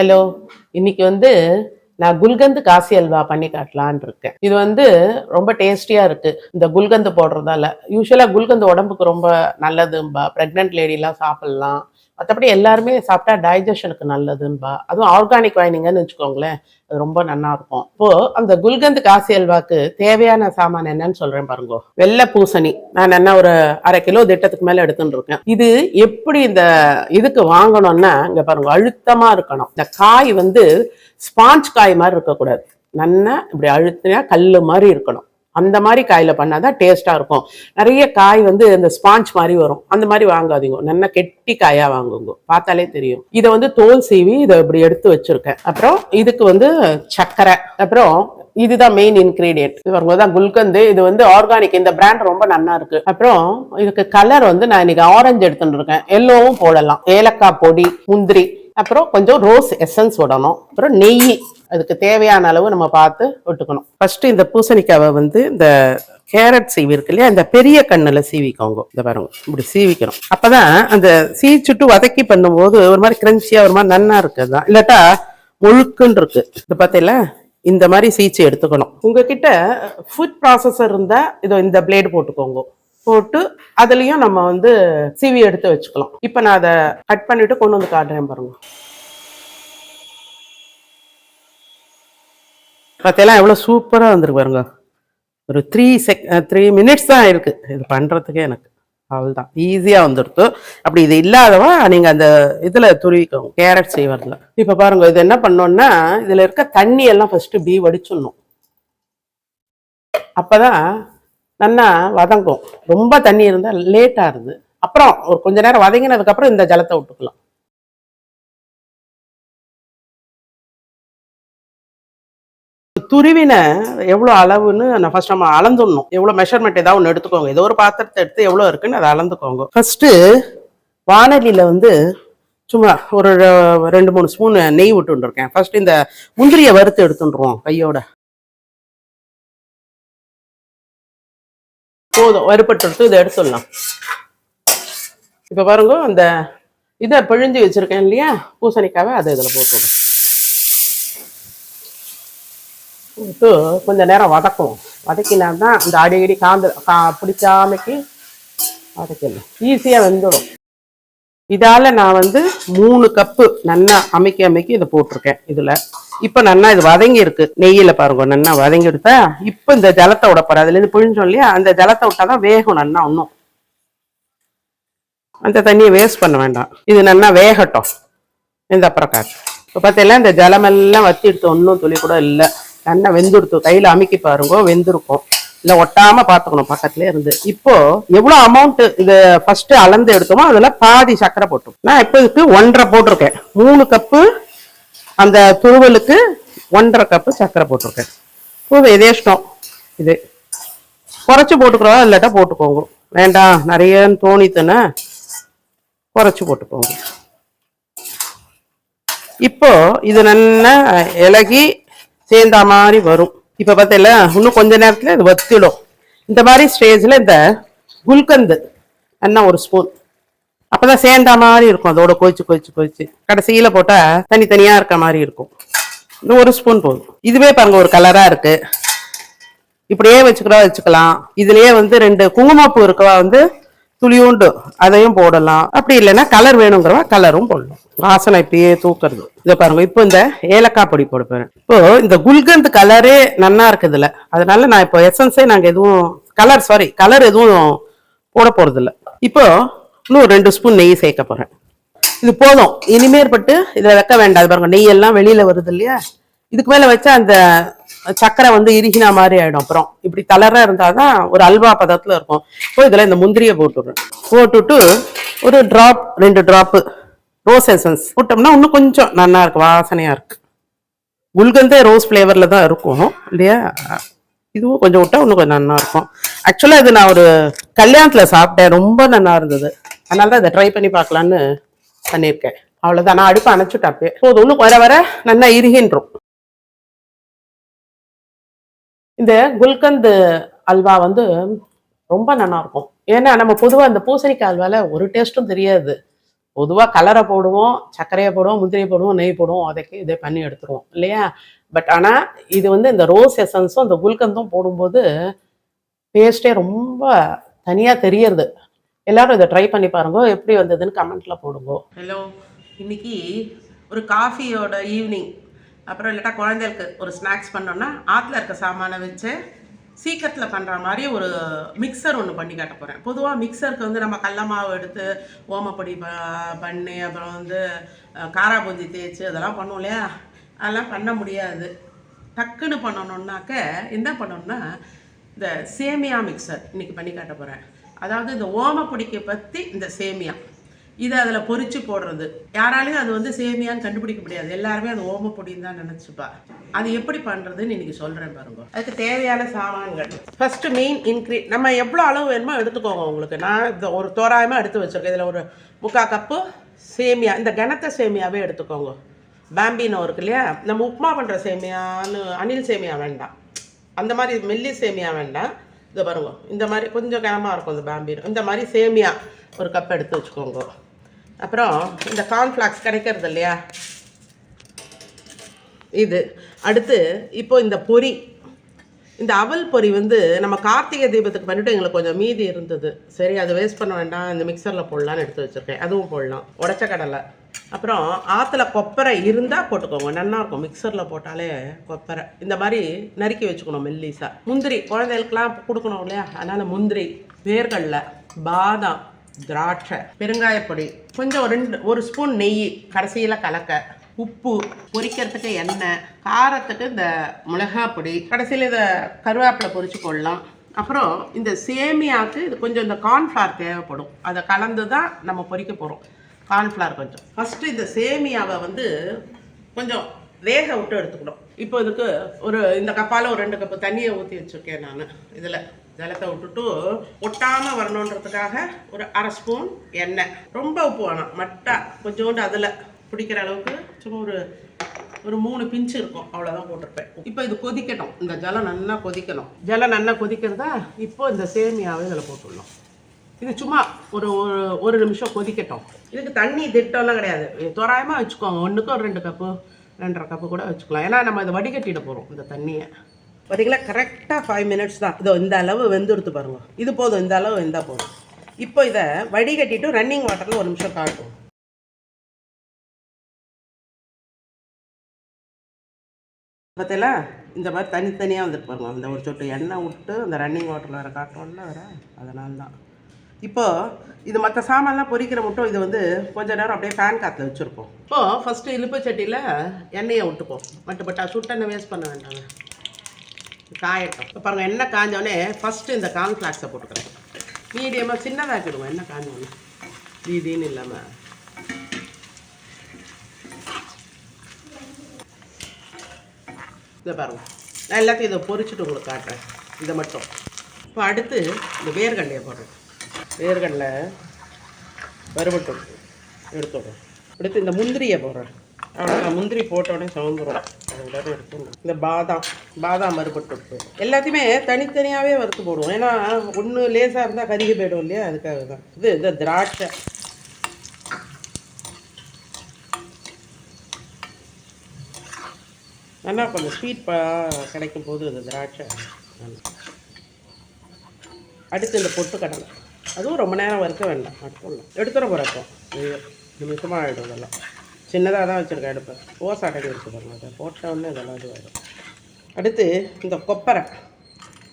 Hello. இன்னைக்கு நான் குல்கந்து காசி அல்வா பண்ணி காட்டலான்னு இருக்கேன். இது ரொம்ப டேஸ்டியா இருக்கு. இந்த குல்கந்து போடுறதால யூஸ்வலா குல்கந்து உடம்புக்கு ரொம்ப நல்லதும்பா. பிரெக்னென்ட் லேடிலாம் சாப்பிடலாம். மற்றபடி எல்லாருமே சாப்பிட்டா டைஜஷனுக்கு நல்லதுன்பா. அதுவும் ஆர்கானிக் வாங்கினீங்கன்னு வச்சுக்கோங்களேன், அது ரொம்ப நல்லா இருக்கும். இப்போ அந்த குல்கந்து காசி அல்வாக்கு தேவையான சாமான் என்னன்னு சொல்றேன் பாருங்க. வெள்ளை பூசணி நான் என்ன ஒரு 1/2 கிலோ திட்டத்துக்கு மேல எடுத்துட்டு இருக்கேன். இது எப்படி இந்த இதுக்கு வாங்கணும்னா, இங்க பாருங்க, அழுத்தமா இருக்கணும். இந்த காய் ஸ்பாஞ்ச் காய் மாதிரி இருக்கக்கூடாது. நல்லா இப்படி அழுத்தினா கல்லு மாதிரி இருக்கணும். அந்த மாதிரி காயில பண்ணாதான் டேஸ்டா இருக்கும். நிறைய காய் இந்த ஸ்பாஞ்ச் மாதிரி வரும். அந்த மாதிரி வாங்காதீங்க, நல்லா கெட்டி காயா வாங்குங்க. பார்த்தாலே தெரியும். இதை தோல் சீவி இதை இப்படி எடுத்து வச்சிருக்கேன். அப்புறம் இதுக்கு சர்க்கரை, அப்புறம் இதுதான் மெயின் இன்கிரீடியன்ட். இது வரும்போதுதான் குல்கந்து. இது ஆர்கானிக். இந்த பிராண்ட் ரொம்ப நல்லா இருக்கு. அப்புறம் இதுக்கு கலர் நான் இன்னைக்கு ஆரஞ்சு எடுத்துட்டு இருக்கேன். எல்லோவும் போடலாம். ஏலக்காய் பொடி, முந்திரி, அப்புறம் கொஞ்சம் ரோஸ் எசன்ஸ் விடணும். அப்புறம் நெய் அதுக்கு தேவையான அளவு நம்ம பார்த்து விட்டுக்கணும். ஃபர்ஸ்ட் இந்த பூசணிக்காவை இந்த கேரட் சீவி இருக்கு இல்லையா, இந்த பெரிய கண்ணுல சீவிக்கோங்க. இந்த பாருங்க, இப்படி சீவிக்கணும். அப்பதான் அந்த சீச்சுட்டு வதக்கி பண்ணும்போது ஒரு மாதிரி கிரன்ச்சியா ஒரு மாதிரி நன்னா இருக்குதான். இல்லாட்டா முழுக்குன்னு இருக்கு. இது பார்த்தீங்களா, இந்த மாதிரி சீச்சு எடுத்துக்கணும். உங்ககிட்ட ஃபுட் ப்ராசஸர் இருந்தா இதோ இந்த பிளேடு போட்டுக்கோங்க. போட்டு அதுலயும் நம்ம சீவி எடுத்து வச்சுக்கலாம். இப்ப நான் அதை கட் பண்ணிட்டு கொண்டு வந்து காட்டுறேன் பாருங்க. பார்த்தெல்லாம் எவ்வளோ சூப்பராக வந்திருக்கு பாருங்க. ஒரு 3 மினிட்ஸ் தான் இருக்கு இது பண்ணுறதுக்கே. எனக்கு அவ்வளோதான், ஈஸியாக வந்துடுத்து. அப்படி இது இல்லாதவா நீங்கள் அந்த இதில் துருவிக்கோங்க, கேரட் செய்வதில். இப்போ பாருங்க, இது என்ன பண்ணோம்னா, இதில் இருக்க தண்ணி எல்லாம் ஃபர்ஸ்ட் இப்படி வடிச்சிடணும். அப்போதான் நல்லா வதங்கும். ரொம்ப தண்ணி இருந்தால் லேட்டாக இருது. அப்புறம் ஒரு கொஞ்ச நேரம் வதங்கினதுக்கப்புறம் இந்த ஜலத்தை விட்டுக்கலாம். துருவின எவ்வளோ அளவுன்னு நான் ஃபர்ஸ்ட் நம்ம அளந்துடணும். எவ்வளோ மெஷர்மெண்ட் ஏதாவது ஒன்று எடுத்துக்கோங்க. ஏதோ ஒரு பாத்திரத்தை எடுத்து எவ்வளோ இருக்குன்னு அதை அளந்துக்கோங்க. ஃபர்ஸ்ட் வானலியில் சும்மா ஒரு 2-3 ஸ்பூன் நெய் விட்டுருக்கேன். ஃபர்ஸ்ட் இந்த முந்திரியை வறுத்து எடுத்துட்டுருவோம் கையோட. போதும், வறுப்பட்டு எடுத்து இதை எடுத்துடலாம். இப்போ பாருங்க, அந்த இதை பிழிஞ்சு வச்சிருக்கேன் இல்லையா பூசணிக்காவை, அதை இதில் போட்டுருக்கேன். போட்டு கொஞ்ச நேரம் வதக்கும். வதக்கினா தான் இந்த அடிக்கடி பிடிச்சாமைக்கு வதக்கணும், ஈஸியாக வெந்துடும். இதால நான் 3 கப்பு நல்லா அமைக்கி இதை போட்டிருக்கேன் இதுல. இப்ப நல்லா இது வதங்கி இருக்கு நெய்யில பாருங்க. நல்லா வதங்கி எடுத்தா இப்ப இந்த ஜலத்தை விடப்போற, அதுல இருந்து புழிஞ்சோம் இல்லையா, அந்த ஜலத்தை விட்டாதான் வேகும் நல்லா. ஒன்றும் அந்த தண்ணியை வேஸ்ட் பண்ண வேண்டாம். இது நல்லா வேகட்டும். இந்த அப்புறம் காட்டு. இப்போ பார்த்தீங்கன்னா இந்த ஜலமெல்லாம் வத்தி எடுத்து ஒன்றும் துளி கூட இல்லை. நல்லா வெந்துடுத்து. கையில அமைக்கி பாருங்க, வெந்திருக்கும். இல்லை ஒட்டாம பார்த்துக்கணும் பக்கத்துலேயே இருந்து. இப்போ எவ்வளோ அமௌண்ட் இது ஃபர்ஸ்ட் அளந்து எடுத்தோமோ அதுல பாதி சர்க்கரை போட்டோம். நான் இப்போ இதுக்கு 1.5 போட்டிருக்கேன். 3 கப்பு அந்த துருவலுக்கு 1.5 கப்பு சர்க்கரை போட்டிருக்கேன். இப்போ எதேஷ்டம். இது குறைச்சி போட்டுக்கிறோம், இல்லாட்டா போட்டுக்கோங்க. வேண்டாம் நிறையன்னு தோணித்துன்னா குறைச்சி போட்டுக்கோங்க. இப்போ இது நல்லா இலகி சேர்ந்த மாதிரி வரும். இப்ப பார்த்தீங்களா, இன்னும் கொஞ்ச நேரத்துல இது வத்திடும். இந்த மாதிரி ஸ்டேஜ்ல இந்த குல்கந்து என்ன 1 ஸ்பூன், அப்பதான் சேர்ந்த மாதிரி இருக்கும். அதோட கொதிச்சு கடைசியில போட்டா தனித்தனியா இருக்க மாதிரி இருக்கும். இன்னும் 1 ஸ்பூன் போதும். இதுவே பாருங்க ஒரு கலரா இருக்கு. இப்படியே வச்சுக்கலாம். இதுலயே 2 குங்குமப்பூ இருக்கவா துளியூண்டு அதையும் போடலாம். அப்படி இல்லைன்னா கலர் வேணுங்கிறவா கலரும் போடலாம். வாசனை இப்படியே தூக்குறது. இதை பாருங்க, இப்போ இந்த ஏலக்காய் பொடி போட போறேன். இப்போ இந்த குல்கந்து கலரே நல்லா இருக்குதுல்ல, அதனால நான் இப்போ எசன்ஸே நாங்க எதுவும் கலர் எதுவும் போட போறது இல்லை. இப்போ இன்னும் 2 ஸ்பூன் நெய் சேர்க்க போறேன். இது போதும். இனிமேற்பட்டு இதை வைக்க வேண்டாம். பாருங்க, நெய் எல்லாம் வெளியில வருது இல்லையா, இதுக்கு மேல வச்சா அந்த சக்கரை இறுகினா மாதிரி ஆயிடும். அப்புறம் இப்படி தளரா இருந்தாதான் ஒரு அல்வா பதத்துல இருக்கும். இப்போ இதுல இந்த முந்திரியை போட்டுட்டு ஒரு 2 டிராப் ரோஸ் எசன்ஸ் போட்டோம்னா இன்னும் கொஞ்சம் நல்லா இருக்கு, வாசனையா இருக்கு. குல்கந்தே ரோஸ் ஃபிளேவர்ல தான் இருக்கும் இல்லையா, இதுவும் கொஞ்சம் விட்டா இன்னும் கொஞ்சம் நல்லா இருக்கும். ஆக்சுவலா இது நான் ஒரு கல்யாணத்துல சாப்பிட்டேன், ரொம்ப நல்லா இருந்தது. அதனாலதான் இதை ட்ரை பண்ணி பார்க்கலான்னு பண்ணியிருக்கேன். அவ்வளவுதான். நான் அடுப்பை அணைச்சுட்டாப்பே போதும். இன்னும் வர நல்லா இறுகின்றோம். இந்த குல்கந்து அல்வா ரொம்ப நல்லா இருக்கும். ஏன்னா நம்ம பொதுவாக இந்த பூசணிக்காய் அல்வால ஒரு டேஸ்ட்டும் தெரியாது. பொதுவாக கலரை போடுவோம், சர்க்கரையை போடுவோம், முந்திரியை போடுவோம், நெய் போடுவோம், உதைக்கி இதை பண்ணி எடுத்துருவோம் இல்லையா? பட் ஆனால் இது வந்து இந்த ரோஸ் எசன்ஸும் இந்த குல்கந்தும் போடும்போது டேஸ்ட்டே ரொம்ப தனியாக தெரியறது. எல்லாரும் இதை ட்ரை பண்ணி பாருங்க, எப்படி வந்ததுன்னு கமெண்ட்ல போடுங்க. ஹலோ, இன்னைக்கு ஒரு காஃபியோட ஈவினிங், அப்புறம் இல்லாட்டா குழந்தைகளுக்கு ஒரு ஸ்நாக்ஸ் பண்ணோன்னா ஆற்றுல இருக்க சாமானை வச்சு சீக்கிரத்தில் பண்ணுற மாதிரி ஒரு மிக்சர் ஒன்று பண்ணி காட்ட போகிறேன். பொதுவாக மிக்சருக்கு வந்து நம்ம கடல மாவு எடுத்து ஓமப்பொடி பண்ணி அப்புறம் வந்து காரா பூந்தி தேய்ச்சி அதெல்லாம் பண்ணுவோம் இல்லையா? அதெல்லாம் பண்ண முடியாது. டக்குன்னு பண்ணணுன்னாக்க என்ன பண்ணணும்னா இந்த சேமியா மிக்சர் இன்றைக்கி பண்ணி காட்ட போகிறேன். அதாவது இந்த ஓமப்பொடிக்கு பற்றி இந்த சேமியா இதை அதில் பொரிச்சு போடுறது. யாராலையும் அது வந்து சேமியான்னு கண்டுபிடிக்க முடியாது, எல்லாருமே அது ஓமப்பொடின்னு தான் நினச்சிப்பா. அது எப்படி பண்ணுறதுன்னு இன்றைக்கி சொல்கிறேன் பாருங்க. அதுக்கு தேவையான சாமான்கள் ஃபஸ்ட்டு மெயின் நம்ம எவ்வளோ அளவு வேணுமோ எடுத்துக்கோங்க. உங்களுக்கு நான் இந்த ஒரு தோராயமாக எடுத்து வச்சுருக்கேன். இதில் ஒரு 3/4 கப்பு சேமியா, இந்த கனத்த சேமியாவே எடுத்துக்கோங்க. பாம்பினோ இருக்கு இல்லையா, நம்ம உப்புமா பண்ணுற சேமியான்னு அணில் சேமியா வேண்டாம், அந்த மாதிரி மெல்லி சேமியா வேண்டாம். இதை பாருங்க, இந்த மாதிரி கொஞ்சம் கனமாக இருக்கும் இந்த பாம்பினோ. இந்த மாதிரி சேமியா ஒரு கப் எடுத்து வச்சுக்கோங்க. அப்புறம் இந்த கார்ன்ஃப்ளாக்ஸ் கிடைக்கிறது இல்லையா, இது. அடுத்து இப்போ இந்த பொரி, இந்த அவல் பொரி வந்து நம்ம கார்த்திகை தீபத்துக்கு பண்ணிவிட்டு எங்களுக்கு கொஞ்சம் மீதி இருந்தது. சரி, அதை வேஸ்ட் பண்ண வேண்டாம், இந்த மிக்சரில் போடலான்னு எடுத்து வச்சுருக்கேன். அதுவும் போடலாம். உடச்ச கடலை, அப்புறம் ஆற்றுல கொப்பரை இருந்தால் போட்டுக்கோங்க, நல்லா இருக்கும். மிக்சரில் போட்டாலே கொப்பரை இந்த மாதிரி நறுக்கி வச்சுக்கணும் மெல்லிசா. முந்திரி குழந்தைகளுக்கெல்லாம் கொடுக்கணும் இல்லையா, அதனால் முந்திரி, வேர்கடலை, பாதாம், திராட்சை, பெருங்காயப்பொடி, கொஞ்சம் ஒரு ஸ்பூன் நெய் கடைசியில் கலக்க, உப்பு, பொரிக்கிறதுக்கு எண்ணெய், காரத்துக்கு இந்த மிளகாய் பொடி, கடைசியில் இதை கருவேப்பிலை பொரிச்சு கொள்ளலாம். அப்புறம் இந்த சேமியாவுக்கு இது கொஞ்சம் இந்த கார்ன்ஃப்ளவர் தேவைப்படும், அதை கலந்து தான் நம்ம பொரிக்க போகிறோம். கார்ன்ஃப்ளவர் கொஞ்சம். ஃபஸ்ட்டு இந்த சேமியாவை வந்து கொஞ்சம் வேக விட்டு எடுத்துக்கணும். இப்போ இதுக்கு இந்த கப்பால் ஒரு 2 கப்பு தண்ணியை ஊற்றி வச்சுருக்கேன் நான். இதில் ஜலத்தை விட்டுட்டு ஒட்டாமல் வரணுன்றதுக்காக ஒரு 1/2 ஸ்பூன் எண்ணெய், ரொம்ப உப்பு வேணாம், மட்டா கொஞ்சோண்டு அதில் பிடிக்கிற அளவுக்கு சும்மா ஒரு 3 பிஞ்சு இருக்கும், அவ்வளோதான் போட்டிருப்பேன். இப்போ இது கொதிக்கட்டும், இந்த ஜலம் நல்லா கொதிக்கணும். ஜலம் நல்லா கொதிக்கிறதா இப்போ இந்த சேமியாவை இதில் போட்டுடலாம். இது சும்மா ஒரு நிமிஷம் கொதிக்கட்டும். இதுக்கு தண்ணி திட்டம்லாம் கிடையாது, தோராயமாக வச்சுக்கோங்க. 1க்கு ஒரு 2 கப்பு 2.5 கப்பு கூட வச்சுக்கலாம். ஏன்னா நம்ம இதை வடிகட்டிட போகிறோம் இந்த தண்ணியை. பார்த்தீங்களா, கரெக்டாக 5 மினிட்ஸ் தான். இதோ இந்த அளவு வெந்துடுத்து பாருங்க. இது போதும், இந்த அளவு வெந்தால் போதும். இப்போ இதை வடிகட்டிட்டு ரன்னிங் வாட்டரில் 1 நிமிஷம் காட்டும். பார்த்தீங்களா, இந்த மாதிரி தனித்தனியாக வந்துட்டு பாருங்க. அந்த ஒரு சொட்டு எண்ணெய் விட்டு அந்த ரன்னிங் வாட்டரில் வர காட்டோம்ல வர, அதனால தான். இப்போது இது மற்ற சாமான்லாம் பொரிக்கிற மட்டும் இது வந்து கொஞ்சம் நேரம் அப்படியே ஃபேன் காற்றுல வச்சுருப்போம். இப்போது ஃபஸ்ட்டு இழுப்பு சட்டியில் எண்ணெயை விட்டுப்போம். மட்டுப்பட்டா சுட்டெண்ணெய் வேஸ்ட் பண்ண வேண்டாங்க, காயட்டும். இப்போ பாருங்கள், எண்ணெய் காஞ்சோடனே ஃபஸ்ட்டு இந்த கார்ன்ஃப்ளாக்ஸை போட்டுக்கிறேன். மீடியமாக சின்னதாக்கிடுவோம் எண்ணெய் காஞ்சோடனே, வீதின்னு இல்லாமல். இதை பாருங்கள், நான் எல்லாத்தையும் இதை பொரிச்சுட்டு உங்களுக்கு காட்டுறேன், இதை மட்டும். இப்போ அடுத்து இந்த வேர்கடலையை போடுறேன். வேர்கடலை வறுபட்டு எடுத்துடுறேன். அடுத்து இந்த முந்திரியை போடுறேன். அவ்வளோ முந்திரி போட்டோடனே சவுந்துடும், அதை விட எடுத்துடணும். இந்த பாதாம் வறுபட்டு எல்லாத்தையுமே தனித்தனியாகவே வறுத்து போடுவோம். ஏன்னா ஒன்று லேசாக இருந்தால் கருகி போய்டும் இல்லையா, அதுக்காக தான். இந்த திராட்சை, நல்லா கொஞ்சம் ஸ்வீட் கிடைக்கும் போது இந்த திராட்சை. அடுத்து இந்த பொட்டுக்கடலை, அதுவும் ரொம்ப நேரம் வறுக்க வேண்டாம், மட்டும் எடுத்துட போகிறப்போ நிமிஷமாக ஆகிடும். இதெல்லாம் சின்னதாக தான் வச்சுருக்கேன் அடுப்பை, ஓசாட்டைக்கு வச்சு பாருங்கள். அதை போட்டோடனே இதெல்லாம் இதுவாகிடும். அடுத்து இந்த கொப்பரை,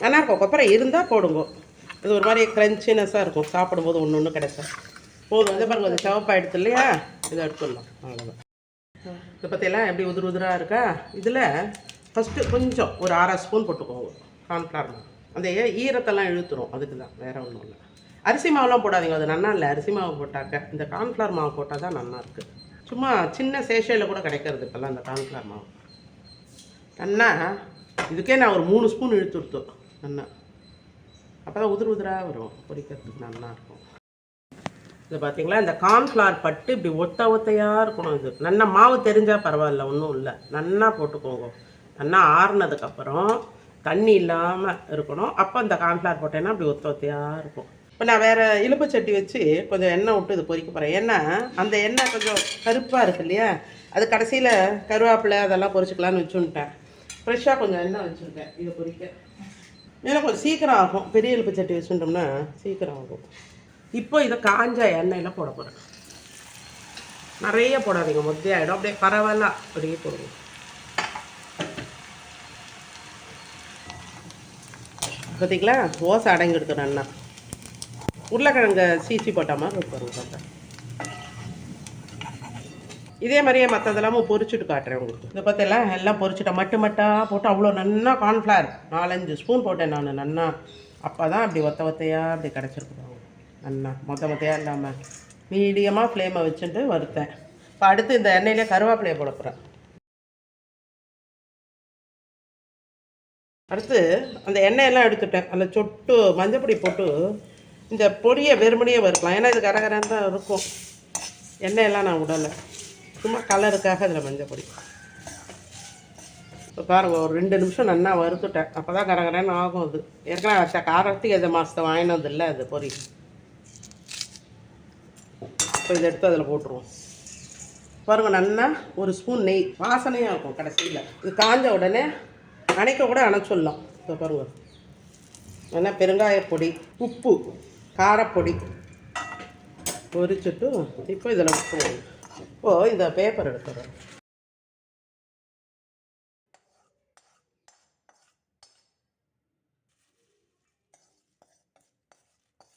நல்லா இருக்கும். கொப்பரை இருந்தால் போடுங்க, அது ஒரு மாதிரி க்ரன்ச்சினஸ்ஸாக இருக்கும், சாப்பிடும்போது ஒன்று கிடைச்சா போதும். இதை பாருங்கள், அது சிவப்பாக எடுத்து இல்லையா, இதை எடுத்துடலாம், அவ்வளோதான். இதை பற்றியெல்லாம் எப்படி உதிராக இருக்கா. இதில் ஃபஸ்ட்டு கொஞ்சம் ஒரு 1/2 ஸ்பூன் போட்டுக்கோங்க கார்ன்ஃப்ளவர் மாவு. அந்த ஈரத்தெல்லாம் இழுத்துரும், அதுக்கு தான், வேறு ஒன்றும் இல்லை. அரிசி மாவுலாம் போடாதீங்க, அது நல்லா இல்லை. அரிசி மாவு போட்டாக்க இந்த கார்ன்ஃப்ளவர் மாவு போட்டால் தான் நல்லா இருக்குது. சும்மா சின்ன சேஷையில் கூட கிடைக்கிறது இப்போல்லாம் இந்த கார்ன்ஃப்ளவர் மாவு. நல்லா இதுக்கே நான் ஒரு 3 ஸ்பூன் இழுத்து கொடுத்தோம் நல்லா, அப்போ தான் உதிராக வரும், பொரிக்கிறதுக்கு நல்லாயிருக்கும். இது பார்த்தீங்களா, இந்த கார்ன்ஃப்ளவர் பட்டு இப்படி ஒத்தையாக இருக்கணும். இது நல்லா மாவு தெரிஞ்சால் பரவாயில்ல, ஒன்றும் இல்லை. நல்லா போட்டுக்கோங்க. நல்லா ஆறுனதுக்கப்புறம் தண்ணி இல்லாமல் இருக்கணும். அப்போ இந்த கார்ன்ஃப்ளவர் போட்டேன்னா அப்படி ஒத்தையாக இருக்கும். இப்போ நான் வேறு இழுப்பு சட்டி வச்சு கொஞ்சம் எண்ணெய் விட்டு இது பொரிக்க போகிறேன். ஏன்னா அந்த எண்ணெய் கொஞ்சம் கருப்பாக இருக்கு இல்லையா, அது கடைசியில் கருவேப்பிலை அதெல்லாம் பொரிச்சிக்கலான்னு வச்சுன்ட்டேன். ஃப்ரெஷ்ஷாக கொஞ்சம் எண்ணெய் வச்சுருக்கேன் இதை பொரிக்க. ஏன்னா கொஞ்சம் சீக்கிரம் ஆகும், பெரிய இழுப்பு சட்டி வச்சுட்டோம்னா சீக்கிரம் ஆகும். இப்போ இதை காஞ்ச எண்ணெயில் போட போகிறேன். நிறைய போடாதீங்க, மொத்தையாகிடும். அப்படியே பரவாயில்ல அப்படியே போடுங்க. பார்த்தீங்களா, ஓசை அடங்கிடுது நல்லா. உருளைக்கிழங்க சீசி போட்ட மாதிரி இருக்கும் பார்த்தா. இதே மாதிரியே மற்றதெல்லாமும் பொரிச்சுட்டு காட்டுறேன் உங்களுக்கு. இதை பார்த்தெல்லாம் எல்லாம் பொரிச்சுட்டேன். மட்டும் போட்டு அவ்வளோ நல்லா கார்ன்ஃப்ளவர் 4-5 ஸ்பூன் போட்டேன் நான் நல்லா. அப்போ தான் அப்படி ஒத்தையாக அப்படி கிடச்சிருக்குறாங்க நல்லா மொத்தையாக இல்லாமல். மீடியமாக ஃப்ளேமை வச்சுட்டு வறுத்தேன். இப்போ அடுத்து இந்த எண்ணெயிலே கருவேப்பிலையை போட போகிறேன். அடுத்து அந்த எண்ணெயெல்லாம் எடுத்துட்டேன். அதில் சொட்டு மஞ்சப்பொடி போட்டு இந்த பொடியை வெறுமனையே வறுக்கலாம். ஏன்னா இது கரகரன்னு தான் இருக்கும். எண்ணெயெல்லாம் நான் விடலை, சும்மா கலருக்காக இதில் மஞ்சப்பொடி. இப்போ பாருங்கள், ஒரு 2 நிமிஷம் நல்லா வறுத்துட்டேன். அப்போ தான் கரகரன்னு ஆகும். அது ஏற்கனவே காரத்துக்கு எதை மாதத்தை வாங்கினது இல்லை அது பொரி. இப்போ இதை எடுத்து அதில் போட்டுருவோம். பாருங்கள், நல்லா ஒரு ஸ்பூன் நெய், வாசனையாக இருக்கும் கடைசியில். இது காஞ்ச உடனே அணைக்க கூட அணைச்சிடலாம். இப்போ பாருங்கள், நல்லா பெருங்காயப்பொடி, உப்பு, காரப்பொடி பொரிச்சுட்டு இப்போ இதில் விட்டுருவோம். இப்போது இந்த பேப்பர் எடுத்துடுறேன்.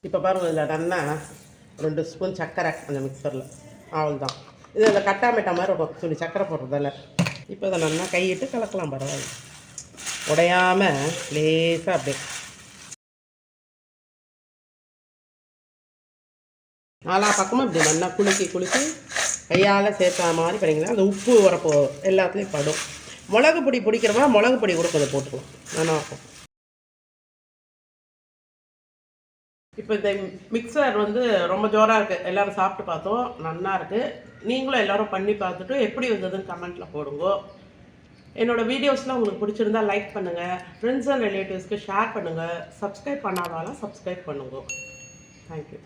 இப்போ பாருங்கள், இதில் நல்லா 2 ஸ்பூன் சர்க்கரை அந்த மிக்சரில். அவள் தான் இது இந்த கட்டாமிட்டா மாதிரி இருக்கும் சொல்லி சர்க்கரை போடுறதால. இப்போ இதை நல்லா கையிட்டு கலக்கலாம். பரவாயில்ல, உடையாமல் லேசாக அப்படியே நாலா பக்கமும் இப்படி நல்லா குலுக்கி கையால் சேர்த்தா மாதிரி பண்ணிங்கன்னா அந்த உப்பு உரப்போ எல்லாத்துலேயும் படும். மிளகு பொடி பிடிக்கிறவா மிளகு பொடி கூட கொஞ்சம் போட்டுக்கலாம், நல்லாயிருக்கும். இப்போ இந்த மிக்சர் ரொம்ப ஜோராக இருக்குது. எல்லோரும் சாப்பிட்டு பார்த்தோம், நல்லா இருக்குது. நீங்களும் எல்லோரும் பண்ணி பார்த்துட்டு எப்படி வந்ததுன்னு கமெண்ட்டில் போடுங்க. என்னோடய வீடியோஸ்லாம் உங்களுக்கு பிடிச்சிருந்தா லைக் பண்ணுங்கள், ஃப்ரெண்ட்ஸ் அண்ட் ரிலேட்டிவ்ஸ்க்கு ஷேர் பண்ணுங்கள், சப்ஸ்கிரைப் பண்ணாதாலும் சப்ஸ்கிரைப் பண்ணுங்க. தேங்க்யூ.